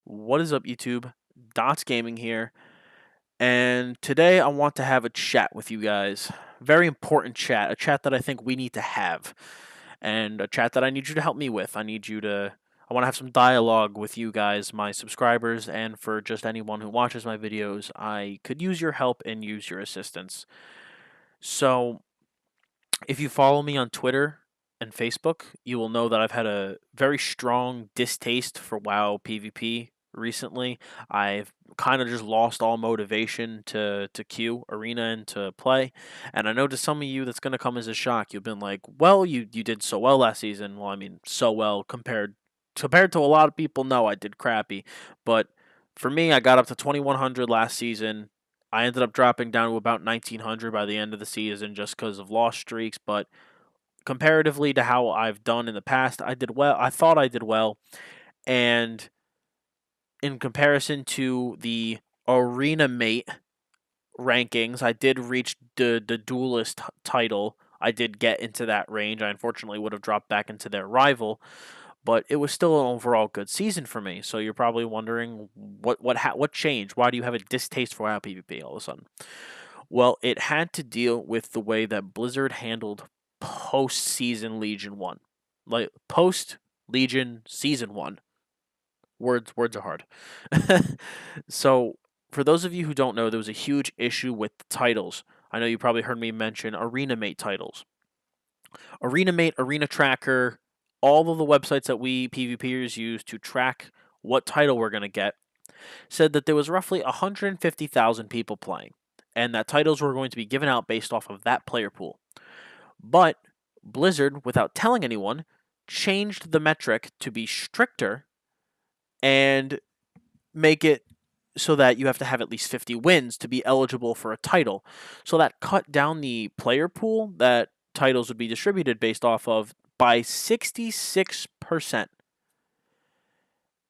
What is up, YouTube? Dottz Gaming here, and today I want to have a chat with you guys. Very important chat, a chat that I think we need to have, and a chat that I need you to help me with. I want to have some dialogue with you guys, my subscribers, and for just anyone who watches my videos. I could use your help and use your assistance. So, if you follow me on Twitter and Facebook, you will know that I've had a very strong distaste for WoW PvP recently. I've kind of just lost all motivation to queue arena and to play. And I know to some of you that's going to come as a shock. You've been like, "Well, you did so well last season." Well, I mean, so well compared to a lot of people. No, I did crappy. But for me, I got up to 2100 last season. I ended up dropping down to about 1900 by the end of the season just because of lost streaks, but comparatively to how I've done in the past, I did well. I thought I did well, and in comparison to the Arena Mate rankings, I did reach the duelist title. I did get into that range. I unfortunately would have dropped back into their rival, but it was still an overall good season for me. So you're probably wondering what changed? Why do you have a distaste for WoW PvP all of a sudden? Well, it had to deal with the way that Blizzard handled post-season Legion 1. Like post Legion season 1. Words are hard. So, for those of you who don't know, there was a huge issue with the titles. I know you probably heard me mention Arena Mate titles. Arena Mate, Arena Tracker, all of the websites that we PvPers use to track what title we're going to get said that there was roughly 150,000 people playing, and that titles were going to be given out based off of that player pool. But Blizzard, without telling anyone, changed the metric to be stricter and make it so that you have to have at least 50 wins to be eligible for a title. So that cut down the player pool that titles would be distributed based off of by 66%.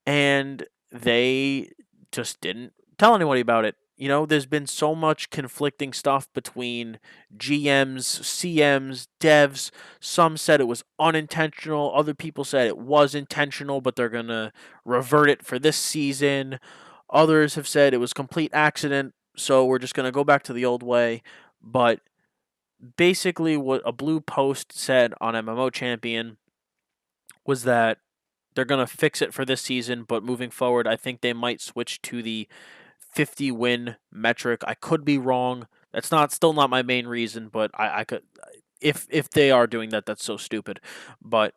And they just didn't tell anybody about it. You know, there's been so much conflicting stuff between GMs, CMs, devs. Some said it was unintentional. Other people said it was intentional, but they're going to revert it for this season. Others have said it was complete accident, so we're just going to go back to the old way. But basically, what a blue post said on MMO Champion was that they're going to fix it for this season, but moving forward, I think they might switch to the 50 win metric. I could be wrong. That's still not my main reason, but I could if they are doing that, that's so stupid. But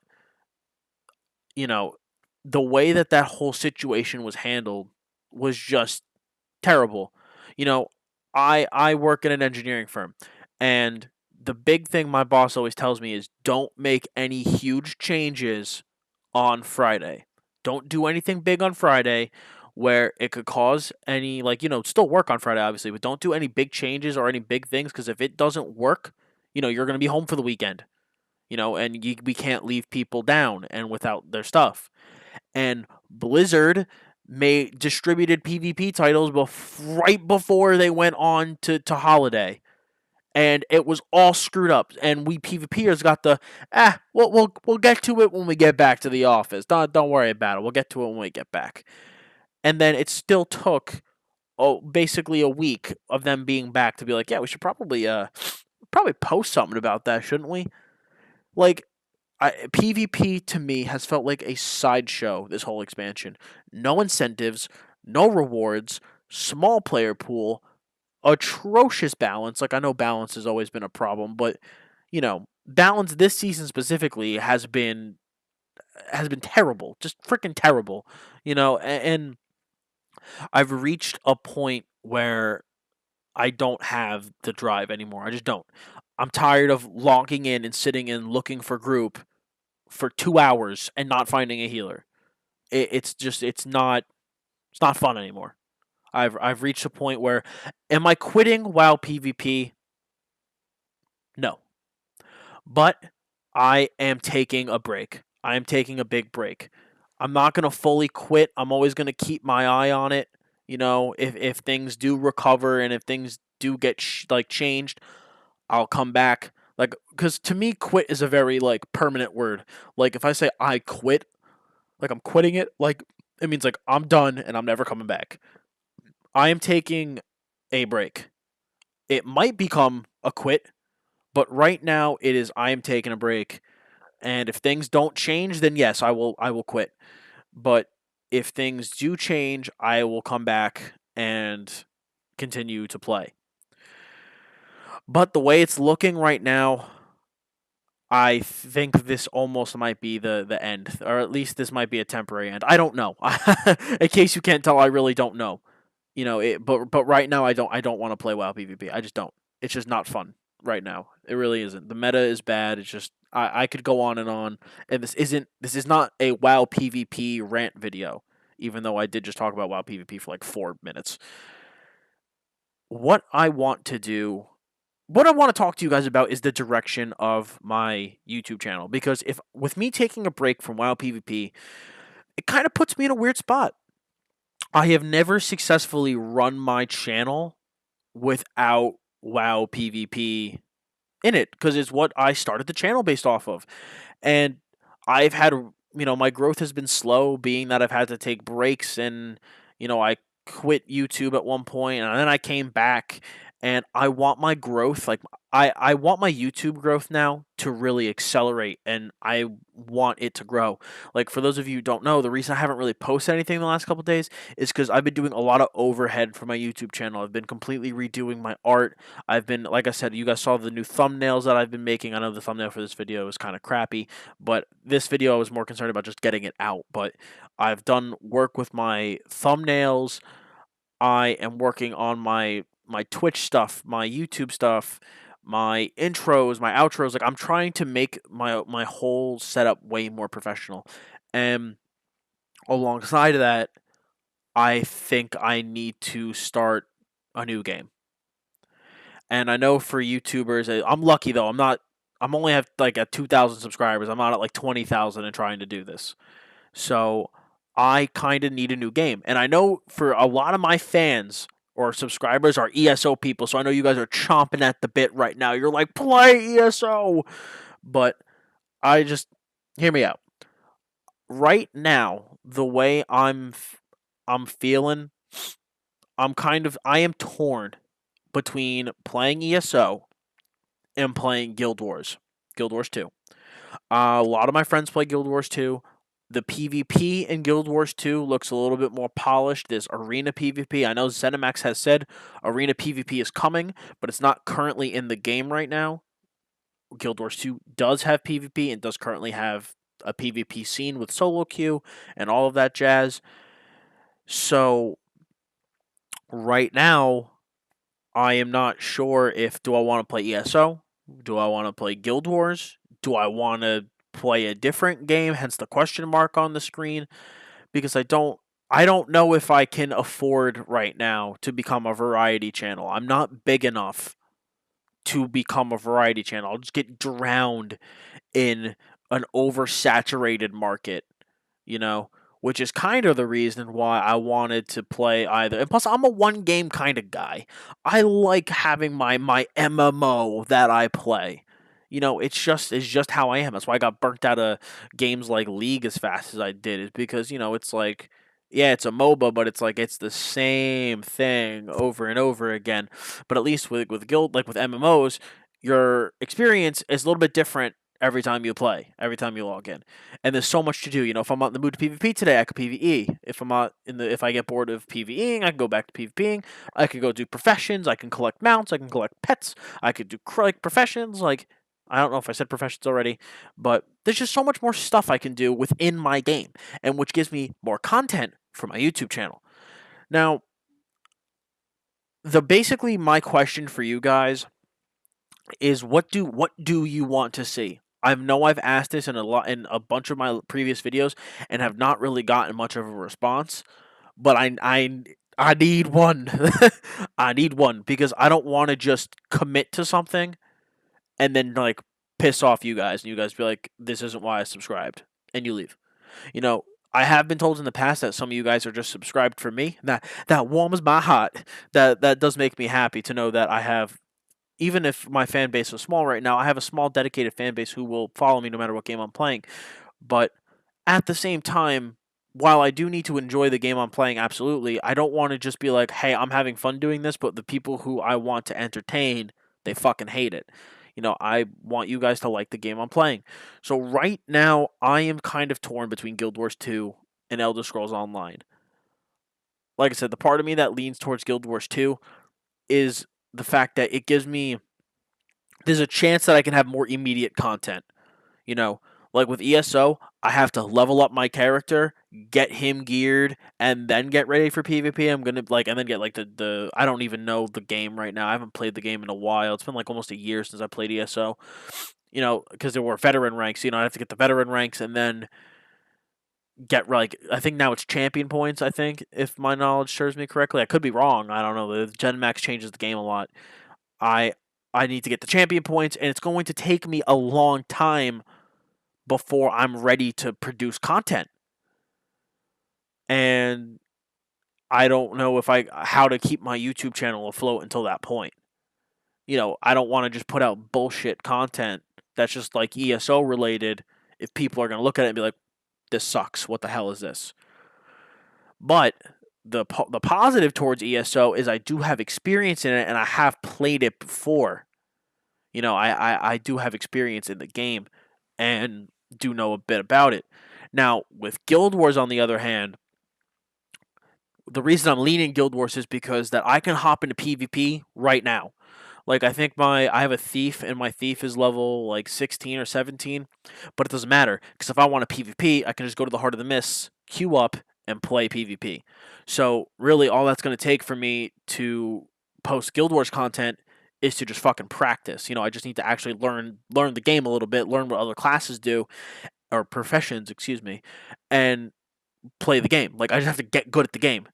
you know, the way that whole situation was handled was just terrible. You know, I work in an engineering firm, and the big thing my boss always tells me is don't make any huge changes on Friday. Don't do anything big on Friday where it could cause any, like, still work on Friday, obviously, but don't do any big changes or any big things because if it doesn't work, you're going to be home for the weekend, and we can't leave people down and without their stuff. And Blizzard distributed PvP titles right before they went on to holiday, and it was all screwed up. And we PvPers got the we'll get to it when we get back to the office. Don't worry about it. We'll get to it when we get back. And then it still took basically a week of them being back to be like, yeah, we should probably post something about that, shouldn't we? Like, PvP to me has felt like a sideshow this whole expansion. No incentives, no rewards, small player pool, atrocious balance. Like, I know balance has always been a problem, but balance this season specifically has been terrible, just freaking terrible. And I've reached a point where I don't have the drive anymore. I just don't. I'm tired of logging in and sitting and looking for group for 2 hours and not finding a healer. It's not fun anymore. I've reached a point where, am I quitting WoW PvP? No. But I am taking a break. I am taking a big break. I'm not going to fully quit. I'm always going to keep my eye on it. If things do recover and if things do get changed, I'll come back. Like, because to me, quit is a very permanent word. Like, if I say I quit, like I'm quitting it, like It means like I'm done and I'm never coming back. I am taking a break. It might become a quit, but right now it is I am taking a break. And if things don't change, then yes, I will quit. But if things do change, I will come back and continue to play. But the way it's looking right now, I think this almost might be the end, or at least this might be a temporary end. I don't know. In case you can't tell, I really don't know. But right now I don't want to play WoW PvP. I just don't. It's just not fun right now. It really isn't. The meta is bad. It's just I could go on, and this is not a WoW PvP rant video, even though I did just talk about WoW PvP for like 4 minutes. What I want to do what I want to talk to you guys about is the direction of my YouTube channel, because if with me taking a break from WoW PvP, it kind of puts me in a weird spot. I have never successfully run my channel without WoW PvP in it, because it's what I started the channel based off of. And I've had, my growth has been slow, being that I've had to take breaks, and, I quit YouTube at one point and then I came back, and I want my growth, like, I want my YouTube growth now to really accelerate, and I want it to grow. Like, for those of you who don't know, the reason I haven't really posted anything in the last couple days is because I've been doing a lot of overhead for my YouTube channel. I've been completely redoing my art. I've been, like I said, you guys saw the new thumbnails that I've been making. I know the thumbnail for this video is kind of crappy, but this video I was more concerned about just getting it out. But I've done work with my thumbnails. I am working on my Twitch stuff, my YouTube stuff, my intros, my outros. Like, I'm trying to make my whole setup way more professional. And alongside of that, I think I need to start a new game. And I know for YouTubers, I'm lucky though. I'm only have like at 2,000 subscribers. I'm not at like 20,000 and trying to do this. So I kind of need a new game. And I know for a lot of my fans or subscribers are ESO people. So I know you guys are chomping at the bit right now. You're like, play ESO. But I just, hear me out. Right now, the way I'm feeling, I am torn between playing ESO and playing Guild Wars. Guild Wars 2. A lot of my friends play Guild Wars 2. The PvP in Guild Wars 2 looks a little bit more polished. There's Arena PvP. I know ZeniMax has said Arena PvP is coming, but it's not currently in the game right now. Guild Wars 2 does have PvP and does currently have a PvP scene with solo queue and all of that jazz. So right now, I am not sure if do I want to play ESO? Do I want to play Guild Wars? Do I want to play a different game, hence the question mark on the screen? Because I don't know if I can afford right now to become a variety channel. I'm not big enough to become a variety channel. I'll just get drowned in an oversaturated market, you know, which is kind of the reason why I wanted to play either. And plus, I'm a one game kind of guy. I like having my MMO that I play. It's just how I am. That's why I got burnt out of games like League as fast as I did. Is because it's like, yeah, it's a MOBA, but it's like it's the same thing over and over again. But at least with guild, like with MMOs, your experience is a little bit different every time you play, every time you log in. And there's so much to do. If I'm not in the mood to PvP today, I could PvE. If I get bored of PvEing, I can go back to PvPing. I could go do professions. I can collect mounts. I can collect pets. I could do like professions. Like, I don't know if I said professions already, but there's just so much more stuff I can do within my game, and which gives me more content for my YouTube channel. Now, the basically my question for you guys is what do you want to see? I know I've asked this in a bunch of my previous videos and have not really gotten much of a response, but I need one. I need one because I don't want to just commit to something and then like piss off you guys and you guys be like, this isn't why I subscribed, and you leave. You know, I have been told in the past that some of you guys are just subscribed for me. That warms my heart. That does make me happy to know that I have, even if my fan base is small right now, I have a small dedicated fan base who will follow me no matter what game I'm playing. But at the same time, while I do need to enjoy the game I'm playing, absolutely, I don't want to just be like, hey, I'm having fun doing this, but the people who I want to entertain, they fucking hate it. I want you guys to like the game I'm playing. So right now, I am kind of torn between Guild Wars 2 and Elder Scrolls Online. Like I said, the part of me that leans towards Guild Wars 2 is the fact that it gives me there's a chance that I can have more immediate content. You know, like with ESO, I have to level up my character, get him geared, and then get ready for PvP. I'm gonna and then get like the I don't even know the game right now. I haven't played the game in a while. It's been like almost a year since I played ESO. Because there were veteran ranks. I have to get the veteran ranks and then get I think now it's champion points. I think if my knowledge serves me correctly, I could be wrong. I don't know. The Gen Max changes the game a lot. I I need to get the champion points, and it's going to take me a long time before I'm ready to produce content. And I don't know if how to keep my YouTube channel afloat until that point. I don't want to just put out bullshit content that's just like ESO related if people are going to look at it and be like, this sucks. What the hell is this? But the positive towards ESO is I do have experience in it and I have played it before. I do have experience in the game and do know a bit about it. Now, with Guild Wars, on the other hand, the reason I'm leaning Guild Wars is because that I can hop into PvP right now. Like I think I have a thief and my thief is level like 16 or 17, but it doesn't matter because if I want a PvP, I can just go to the Heart of the Mists, queue up, and play PvP. So really, all that's going to take for me to post Guild Wars content is to just fucking practice. I just need to actually learn the game a little bit, learn what other classes do or professions, excuse me, and play the game. Like I just have to get good at the game.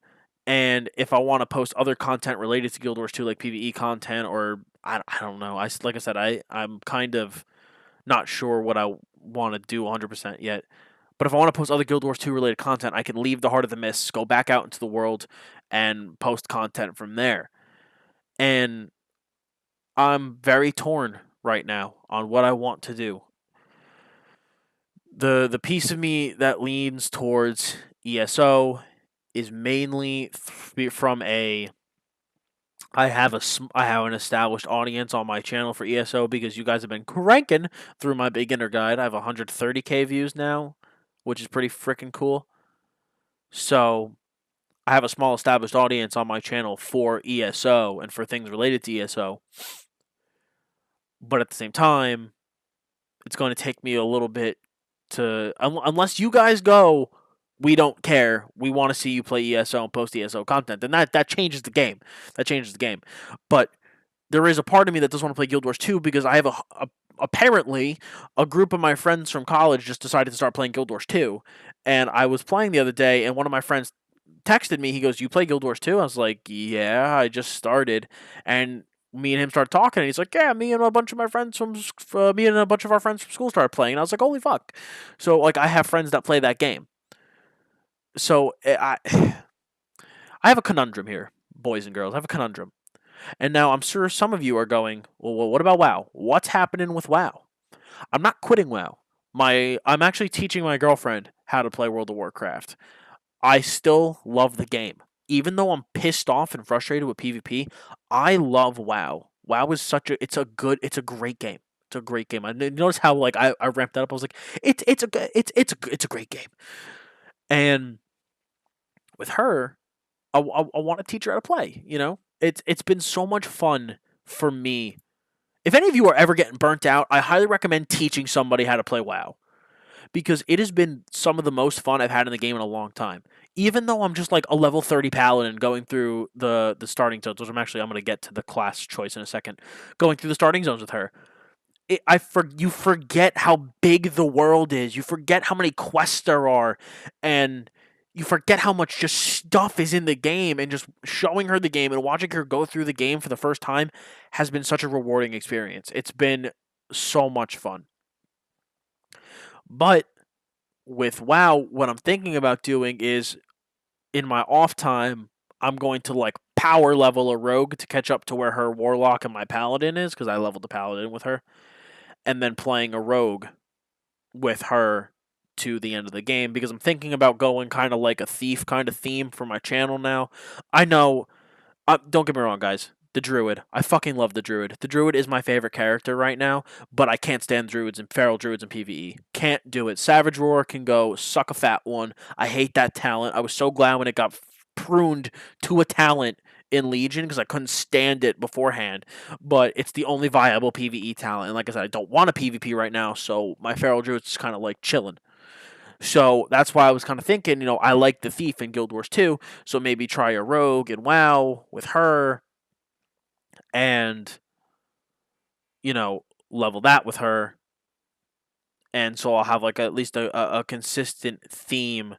And if I want to post other content related to Guild Wars 2, like PvE content, or I don't know. Like I said, I'm kind of not sure what I want to do 100% yet. But if I want to post other Guild Wars 2 related content, I can leave the Heart of the Mists, go back out into the world, and post content from there. And I'm very torn right now on what I want to do. The piece of me that leans towards ESO is mainly from I have an established audience on my channel for ESO because you guys have been cranking through my beginner guide. I have 130K views now, which is pretty freaking cool. So I have a small established audience on my channel for ESO and for things related to ESO. But at the same time, it's going to take me a little bit to unless you guys go, we don't care. We want to see you play ESO and post ESO content. Then that changes the game. That changes the game. But there is a part of me that doesn't want to play Guild Wars 2 because I have apparently a group of my friends from college just decided to start playing Guild Wars 2. And I was playing the other day and one of my friends texted me. He goes, "You play Guild Wars 2?" I was like, "Yeah, I just started." And me and him started talking, and he's like, "Yeah, me and a bunch of my friends me and a bunch of our friends from school started playing." And I was like, "Holy fuck!" So like, I have friends that play that game. So I have a conundrum here, boys and girls. I have a conundrum, and now I'm sure some of you are going, "Well, what about WoW? What's happening with WoW?" I'm not quitting WoW. I'm actually teaching my girlfriend how to play World of Warcraft. I still love the game. Even though I'm pissed off and frustrated with PvP, I love WoW. WoW is it's a great game. It's a great game. I notice how like I ramped that up. I was like, it's a great game. And with her, I want to teach her how to play. It's been so much fun for me. If any of you are ever getting burnt out, I highly recommend teaching somebody how to play WoW because it has been some of the most fun I've had in the game in a long time. Even though I'm just like a level 30 paladin going through the starting zones, which I'm going to get to the class choice in a second, going through the starting zones with her. You forget how big the world is. You forget how many quests there are, and you forget how much just stuff is in the game. And just showing her the game and watching her go through the game for the first time has been such a rewarding experience. It's been so much fun. But with WoW, what I'm thinking about doing is in my off time, I'm going to like power level a rogue to catch up to where her warlock and my paladin is because I leveled the paladin with her, and then playing a rogue with her to the end of the game because I'm thinking about going kind of like a thief kind of theme for my channel now. I know, don't get me wrong, guys. The Druid. I fucking love the Druid. The Druid is my favorite character right now, but I can't stand Druids and Feral Druids in PvE. Can't do it. Savage Roar can go suck a fat one. I hate that talent. I was so glad when it got pruned to a talent in Legion because I couldn't stand it beforehand. But it's the only viable PvE talent. And like I said, I don't want a PvP right now, so my Feral Druid's just kind of like chilling. So that's why I was kind of thinking, I like the Thief in Guild Wars 2, so maybe try a Rogue in WoW with her and, level that with her. And so I'll have like at least a consistent theme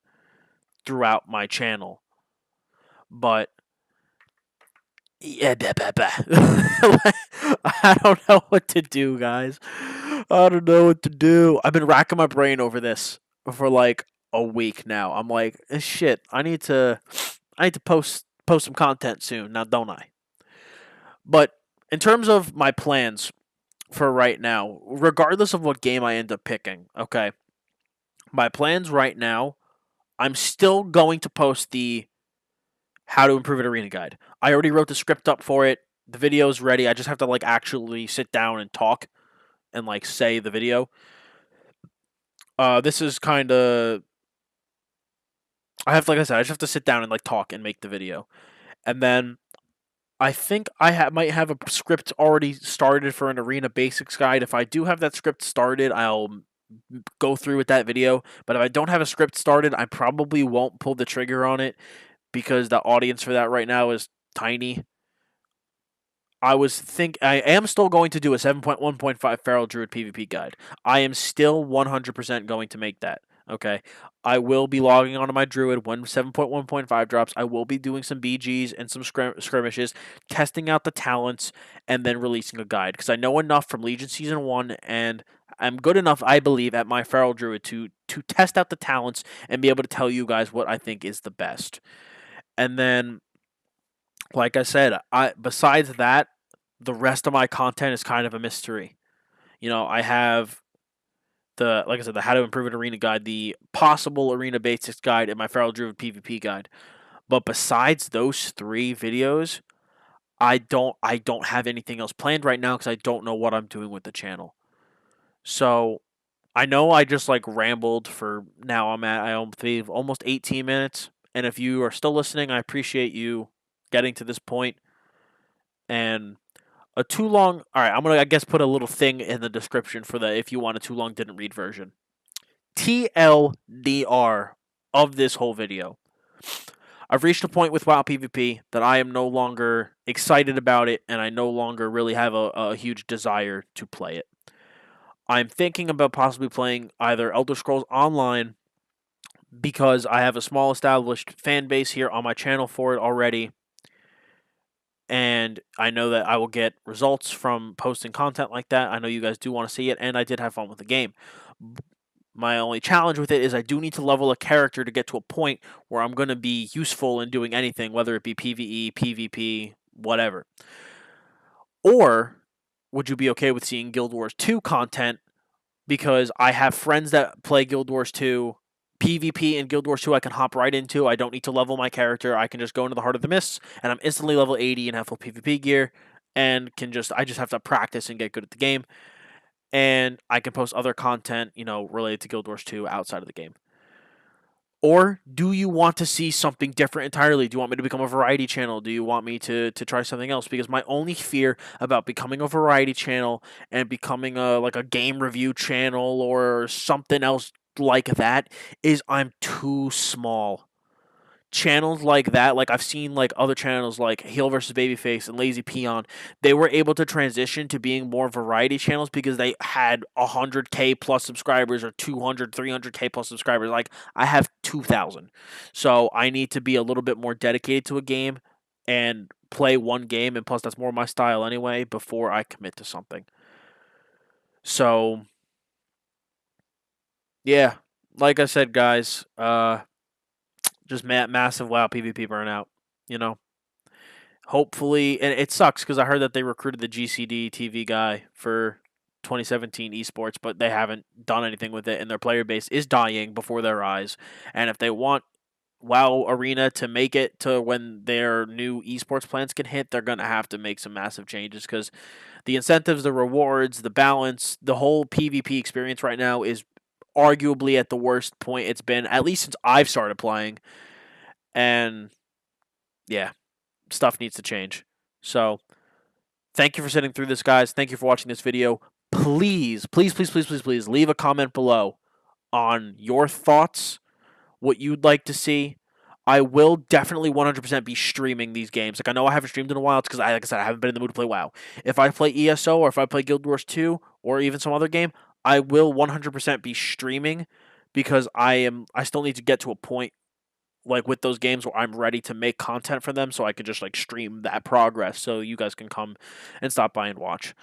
throughout my channel. But yeah, I don't know what to do, guys. I don't know what to do. I've been racking my brain over this for like a week now. I'm like, shit. I need to post some content soon. Now, don't I? But in terms of my plans for right now, regardless of what game I end up picking, okay, my plans right now, I'm still going to post the How to Improve an Arena guide. I already wrote the script up for it. The video's ready. I just have to like actually sit down and talk and like say the video. This is kind of like I said, I just have to sit down and like talk and make the video. And then I think I might have a script already started for an Arena Basics guide. If I do have that script started, I'll go through with that video. But if I don't have a script started, I probably won't pull the trigger on it because the audience for that right now is tiny. I am still going to do a 7.1.5 Feral Druid PvP guide. I am still 100% going to make that. Okay, I will be logging onto my Druid when 7.1.5 drops. I will be doing some BGs and some skirmishes, testing out the talents, and then releasing a guide because I know enough from Legion Season 1, and I'm good enough, I believe, at my Feral Druid to test out the talents and be able to tell you guys what I think is the best. And then, like I said, besides that, the rest of my content is kind of a mystery. I have like I said, the How to Improve an Arena guide, the possible Arena Basics guide, and my Feral Druid PvP guide. But besides those 3 videos, I don't have anything else planned right now because I don't know what I'm doing with the channel. So I know I just like rambled for now. I almost 18 minutes, and if you are still listening, I appreciate you getting to this point. And a too long. All right, I'm gonna I guess put a little thing in the description for the if you want a too long didn't read version. TLDR of this whole video. I've reached a point with WoW PvP that I am no longer excited about it, and I no longer really have a huge desire to play it. I'm thinking about possibly playing either Elder Scrolls Online because I have a small established fan base here on my channel for it already, and I know that I will get results from posting content like that. I know you guys do want to see it, and I did have fun with the game. My only challenge with it is I do need to level a character to get to a point where I'm going to be useful in doing anything, whether it be PvE, PvP, whatever. Or would you be okay with seeing Guild Wars 2 content? Because I have friends that play Guild Wars 2. PvP in Guild Wars 2 I can hop right into. I don't need to level my character. I can just go into the Heart of the Mists, and I'm instantly level 80 and have full PvP gear, and I just have to practice and get good at the game. And I can post other content, related to Guild Wars 2 outside of the game. Or do you want to see something different entirely? Do you want me to become a variety channel? Do you want me to try something else? Because my only fear about becoming a variety channel and becoming a game review channel or something else like that is I'm too small. Channels like that, like I've seen like other channels like Heel vs Babyface and Lazy Peon, they were able to transition to being more variety channels because they had 100K plus subscribers or 200, 300K plus subscribers. Like I have 2,000. So I need to be a little bit more dedicated to a game and play one game, and plus that's more my style anyway before I commit to something. So yeah, like I said, guys, just massive WoW PvP burnout, Hopefully, and it sucks because I heard that they recruited the GCD TV guy for 2017 esports, but they haven't done anything with it, and their player base is dying before their eyes. And if they want WoW Arena to make it to when their new esports plans can hit, they're going to have to make some massive changes because the incentives, the rewards, the balance, the whole PvP experience right now is arguably at the worst point it's been, at least since I've started playing. And yeah, stuff needs to change. So thank you for sitting through this, guys. Thank you for watching this video. Please, please, please, please, please, please leave a comment below on your thoughts, what you'd like to see. I will definitely 100% be streaming these games. Like, I know I haven't streamed in a while. It's because, like I said, I haven't been in the mood to play WoW. If I play ESO or if I play Guild Wars 2 or even some other game, I will 100% be streaming because I still need to get to a point like with those games where I'm ready to make content for them so I can just like stream that progress so you guys can come and stop by and watch.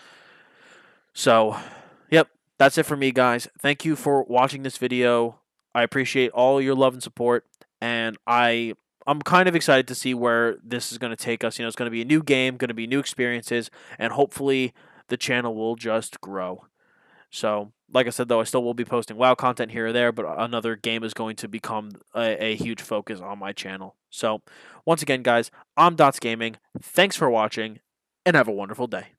So, yep, that's it for me, guys. Thank you for watching this video. I appreciate all your love and support, and I'm kind of excited to see where this is going to take us. You know, it's going to be a new game, going to be new experiences, and hopefully the channel will just grow. So, like I said, though, I still will be posting WoW content here or there, but another game is going to become a huge focus on my channel. So, once again, guys, I'm Dottz Gaming. Thanks for watching, and have a wonderful day.